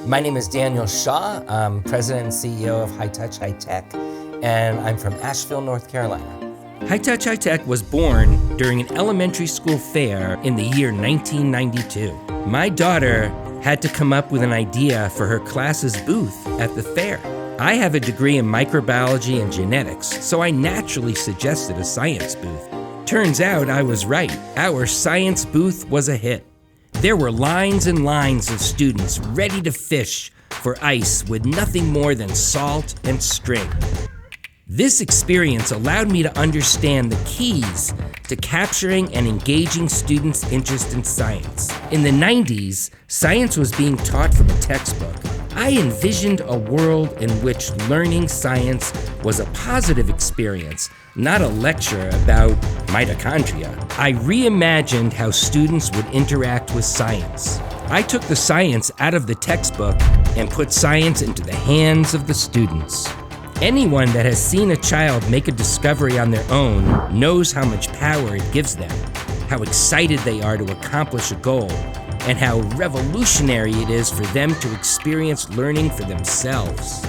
My name is Daniel Shaw. I'm President and CEO of High Touch High Tech, and I'm from Asheville, North Carolina. High Touch High Tech was born during an elementary school fair in the year 1992. My daughter had to come up with an idea for her class's booth at the fair. I have a degree in microbiology and genetics, so I naturally suggested a science booth. Turns out I was right. Our science booth was a hit. There were lines and lines of students ready to fish for ice with nothing more than salt and string. This experience allowed me to understand the keys to capturing and engaging students' interest in science. In the 90s, science was being taught from a textbook. I envisioned a world in which learning science was a positive experience, not a lecture about mitochondria. I reimagined how students would interact with science. I took the science out of the textbook and put science into the hands of the students. Anyone that has seen a child make a discovery on their own knows how much power it gives them, how excited they are to accomplish a goal, and how revolutionary it is for them to experience learning for themselves.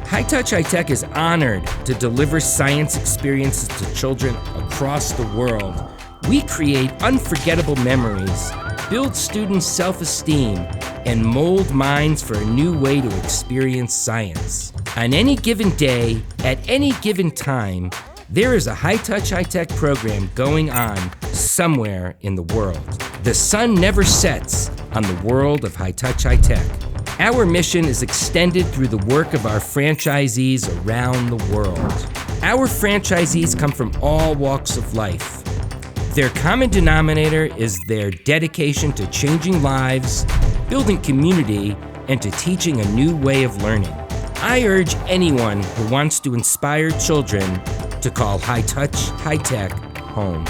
High Touch High Tech is honored to deliver science experiences to children across the world. We create unforgettable memories, build students' self-esteem, and mold minds for a new way to experience science. On any given day, at any given time, there is a High Touch High Tech program going on somewhere in the world. The sun never sets on the world of High Touch High Tech. Our mission is extended through the work of our franchisees around the world. Our franchisees come from all walks of life. Their common denominator is their dedication to changing lives, building community, and to teaching a new way of learning. I urge anyone who wants to inspire children to call High Touch High Tech home.